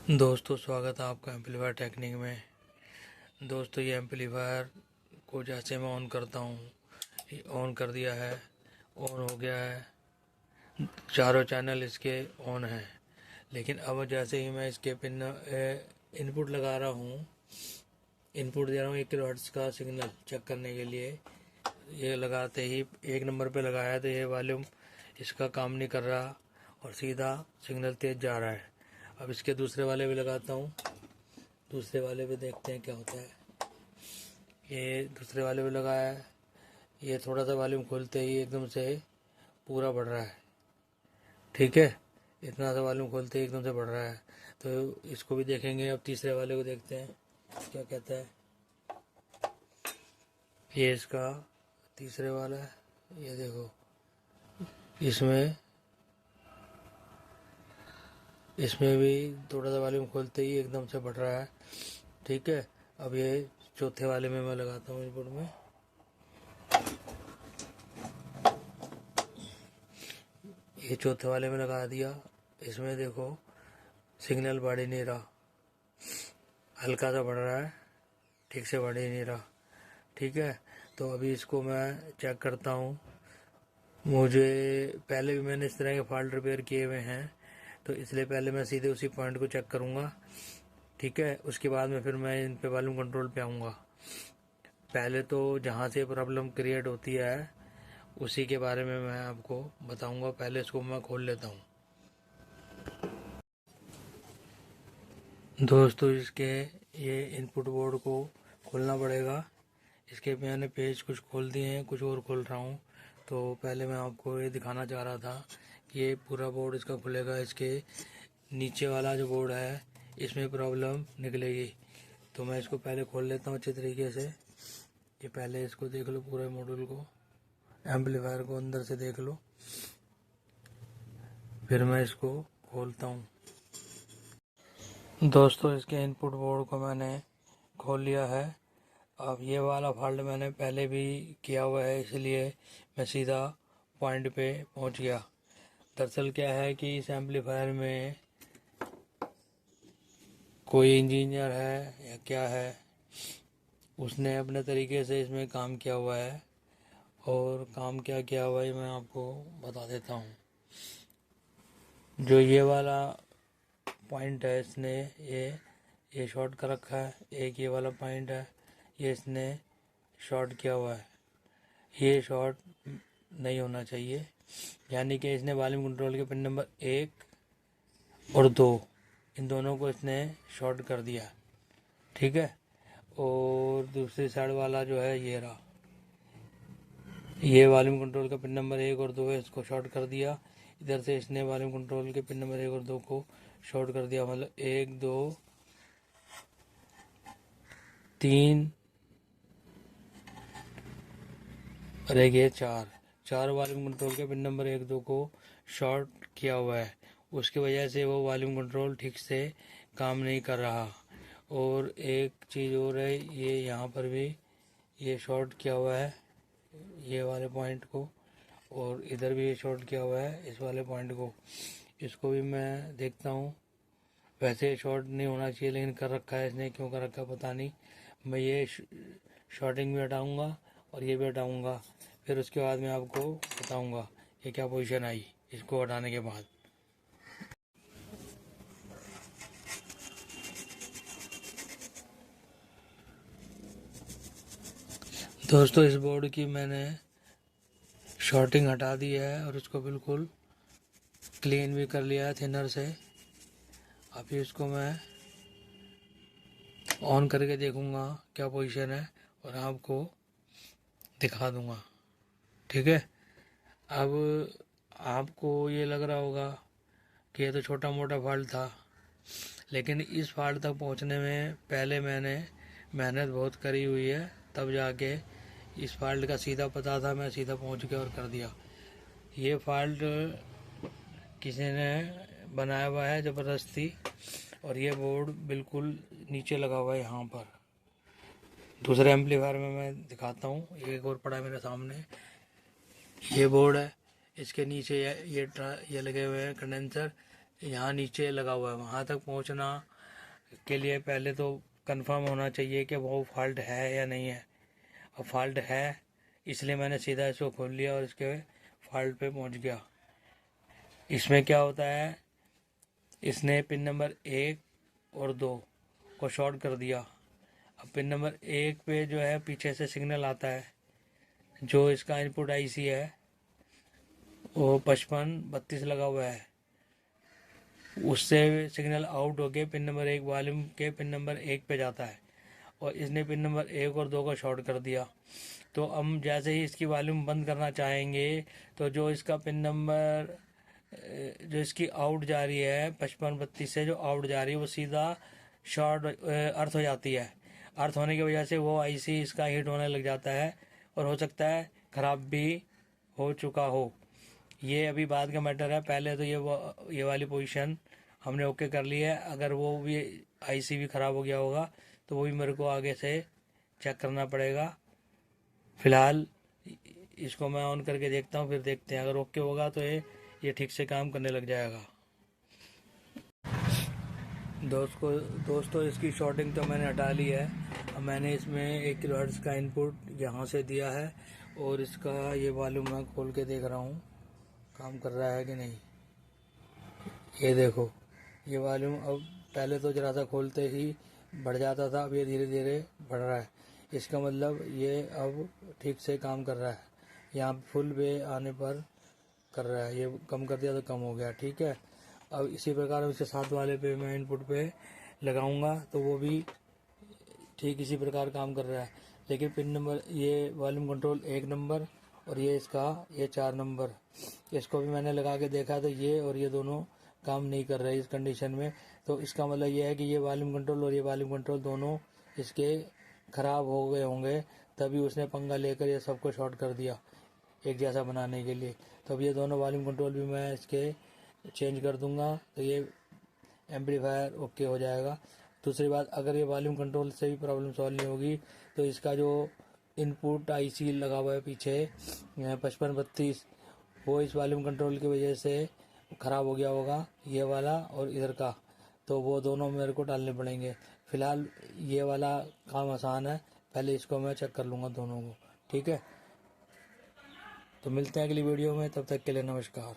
दोस्तों स्वागत है आपका एम्पलीफायर टेक्निक में। दोस्तों ये एम्पलीफायर को जैसे मैं ऑन करता हूँ, ये ऑन कर दिया है, ऑन हो गया है, चारों चैनल इसके ऑन हैं। लेकिन अब जैसे ही मैं इसके पिन इनपुट लगा रहा हूँ, इनपुट दे रहा हूँ 1 किलोहर्ट्ज़ का सिग्नल चेक करने के लिए, ये लगाते ही 1 नंबर पे लगाया तो ये वॉल्यूम इसका काम नहीं कर रहा और सीधा सिग्नल तेज जा रहा है। अब इसके दूसरे वाले भी लगाता हूँ, दूसरे वाले पे देखते हैं क्या होता है। ये दूसरे वाले पे लगाया है, ये थोड़ा सा वॉल्यूम खोलते ही एकदम से पूरा बढ़ रहा है। ठीक है, इतना सा वॉल्यूम खोलते ही एकदम से बढ़ रहा है। तो इसको भी देखेंगे। अब तीसरे वाले को देखते हैं क्या कहता है। ये इसका तीसरे वाला है, ये देखो, इसमें इसमें भी थोड़ा सा वॉल्यूम खोलते ही एकदम से बढ़ रहा है। ठीक है, अब ये चौथे वाले में मैं लगाता हूँ इनपुट में। ये चौथे वाले में लगा दिया, इसमें देखो सिग्नल बढ़ ही नहीं रहा, हल्का सा बढ़ रहा है, ठीक से बढ़ ही नहीं रहा। ठीक है, तो अभी इसको मैं चेक करता हूँ। मुझे पहले भी मैंने इस तरह के फॉल्ट रिपेयर किए हुए हैं, तो इसलिए पहले मैं सीधे उसी पॉइंट को चेक करूँगा। ठीक है, उसके बाद में फिर मैं इन पे वॉल्यूम कंट्रोल पे आऊँगा। पहले तो जहाँ से प्रॉब्लम क्रिएट होती है उसी के बारे में मैं आपको बताऊँगा। पहले इसको मैं खोल लेता हूँ। दोस्तों इसके ये इनपुट बोर्ड को खोलना पड़ेगा। इसके मैंने पेज कुछ खोल दिए हैं, कुछ और खोल रहा हूँ। तो पहले मैं आपको ये दिखाना चाह रहा था कि ये पूरा बोर्ड इसका खुलेगा। इसके नीचे वाला जो बोर्ड है इसमें प्रॉब्लम निकलेगी। तो मैं इसको पहले खोल लेता हूँ अच्छे तरीके से। ये पहले इसको देख लो, पूरे मॉड्यूल को, एम्पलीफायर को अंदर से देख लो, फिर मैं इसको खोलता हूँ। दोस्तों इसके इनपुट बोर्ड को मैंने खोल लिया है। अब ये वाला फॉल्ट मैंने पहले भी किया हुआ है, इसलिए मैं सीधा पॉइंट पे पहुंच गया। दरअसल क्या है कि इस एम्पलीफायर में कोई इंजीनियर है या क्या है, उसने अपने तरीके से इसमें काम किया हुआ है। और काम क्या किया हुआ है मैं आपको बता देता हूँ। जो ये वाला पॉइंट है, इसने ये शॉर्ट कर रखा है। एक ये वाला पॉइंट है, ये इसने शॉर्ट किया हुआ है। ये शॉर्ट नहीं होना चाहिए, यानी कि इसने वॉल्यूम कंट्रोल के पिन नंबर 1 और 2 इन दोनों को इसने शॉर्ट कर दिया। ठीक है, और दूसरी साइड वाला जो है ये रहा, ये वॉल्यूम कंट्रोल का पिन नंबर 1 और 2 है, इसको शॉर्ट कर दिया। इधर से इसने वॉल्यूम कंट्रोल के पिन नंबर 1 और 2 को शॉर्ट कर दिया। मतलब 1 2 3 और एक ये 4 वॉल्यूम कंट्रोल के पिन नंबर 1 2 को शॉर्ट किया हुआ है। उसकी वजह से वो वॉल्यूम कंट्रोल ठीक से काम नहीं कर रहा। और एक चीज़ और है, ये यहाँ पर भी ये शॉर्ट किया हुआ है, ये वाले पॉइंट को, और इधर भी ये शॉर्ट किया हुआ है इस वाले पॉइंट को। इसको भी मैं देखता हूँ। वैसे शॉर्ट नहीं होना चाहिए, लेकिन कर रखा है इसने, क्यों कर रखा है पता नहीं। मैं ये शॉर्टिंग भी हटाऊँगा और ये भी हटाऊँगा, फिर उसके बाद मैं आपको बताऊँगा कि क्या पोजीशन आई इसको हटाने के बाद। दोस्तों इस बोर्ड की मैंने शॉर्टिंग हटा दी है और उसको बिल्कुल क्लीन भी कर लिया है थिनर से। अभी इसको मैं ऑन करके देखूंगा क्या पोजीशन है और आपको दिखा दूंगा। ठीक है, अब आपको ये लग रहा होगा कि ये तो छोटा मोटा फॉल्ट था, लेकिन इस फॉल्ट तक पहुंचने में पहले मैंने मेहनत बहुत करी हुई है, तब जाके इस फॉल्ट का सीधा पता था, मैं सीधा पहुंच गया और कर दिया। ये फॉल्ट किसी ने बनाया हुआ है ज़बरदस्ती, और ये बोर्ड बिल्कुल नीचे लगा हुआ है यहाँ पर। दूसरे एम्पलीफायर में मैं दिखाता हूँ, एक और पड़ा है मेरे सामने, ये बोर्ड है, इसके नीचे ये लगे हुए हैं कंडेंसर, यहाँ नीचे लगा हुआ है। वहाँ तक पहुँचना के लिए पहले तो कंफर्म होना चाहिए कि वो फॉल्ट है या नहीं है। अब फॉल्ट है, इसलिए मैंने सीधा इसको खोल लिया और इसके फॉल्ट पे पहुंच गया। इसमें क्या होता है, इसने पिन नंबर 1 और 2 को शॉर्ट कर दिया। अब पिन नंबर 1 पे जो है पीछे से सिग्नल आता है, जो इसका इनपुट आईसी है वो 5532 लगा हुआ है, उससे सिग्नल आउट होके पिन नंबर 1 वॉल्यूम के पिन नंबर 1 पे जाता है और इसने पिन नंबर 1 और 2 को शॉर्ट कर दिया। तो हम जैसे ही इसकी वॉल्यूम बंद करना चाहेंगे तो जो इसका पिन नंबर जो इसकी आउट जा रही है 5532 से जो आउट जा रही है वो सीधा शॉर्ट अर्थ हो जाती है। अर्थ होने की वजह से वो आईसी इसका हीट होने लग जाता है और हो सकता है ख़राब भी हो चुका हो। ये अभी बाद का मैटर है, पहले तो ये वाली पोजीशन हमने ओके कर ली है। अगर वो भी आईसी भी ख़राब हो गया होगा तो वो भी मेरे को आगे से चेक करना पड़ेगा। फ़िलहाल इसको मैं ऑन करके देखता हूँ, फिर देखते हैं। अगर ओके होगा तो ये ठीक से काम करने लग जाएगा। दोस्तों इसकी शॉर्टिंग तो मैंने हटा ली है। अब मैंने इसमें 1 किलोहर्ट्ज़ का इनपुट यहाँ से दिया है और इसका ये वॉल्यूम मैं खोल के देख रहा हूँ काम कर रहा है कि नहीं। ये देखो, ये वॉल्यूम अब पहले तो जरा सा खोलते ही बढ़ जाता था, अब ये धीरे धीरे बढ़ रहा है। इसका मतलब ये अब ठीक से काम कर रहा है। यहाँ फुल पे आने पर कर रहा है, ये कम कर दिया तो कम हो गया, ठीक है। अब इसी प्रकार उसके साथ वाले पे मैं इनपुट पे लगाऊंगा तो वो भी ठीक इसी प्रकार काम कर रहा है। लेकिन पिन नंबर ये वॉल्यूम कंट्रोल 1 नंबर और ये इसका ये 4 नंबर, इसको भी मैंने लगा के देखा तो ये और ये दोनों काम नहीं कर रहे इस कंडीशन में। तो इसका मतलब ये है कि ये वॉल्यूम कंट्रोल और ये वॉल्यूम कंट्रोल दोनों इसके ख़राब हो गए होंगे, तभी उसने पंगा लेकर ये सबको शॉर्ट कर दिया एक जैसा बनाने के लिए। तो अब ये दोनों वॉल्यूम कंट्रोल भी मैं इसके चेंज कर दूंगा तो ये एम्पलीफायर ओके हो जाएगा। दूसरी बात, अगर ये वॉल्यूम कंट्रोल से भी प्रॉब्लम सॉल्व नहीं होगी तो इसका जो इनपुट आईसी लगा हुआ है पीछे 5532 वो इस वॉल्यूम कंट्रोल की वजह से ख़राब हो गया होगा, ये वाला और इधर का। तो वो दोनों मेरे को डालने पड़ेंगे। फ़िलहाल ये वाला काम आसान है, पहले इसको मैं चेक कर लूँगा दोनों को, ठीक है। तो मिलते हैं अगली वीडियो में, तब तक के लिए नमस्कार।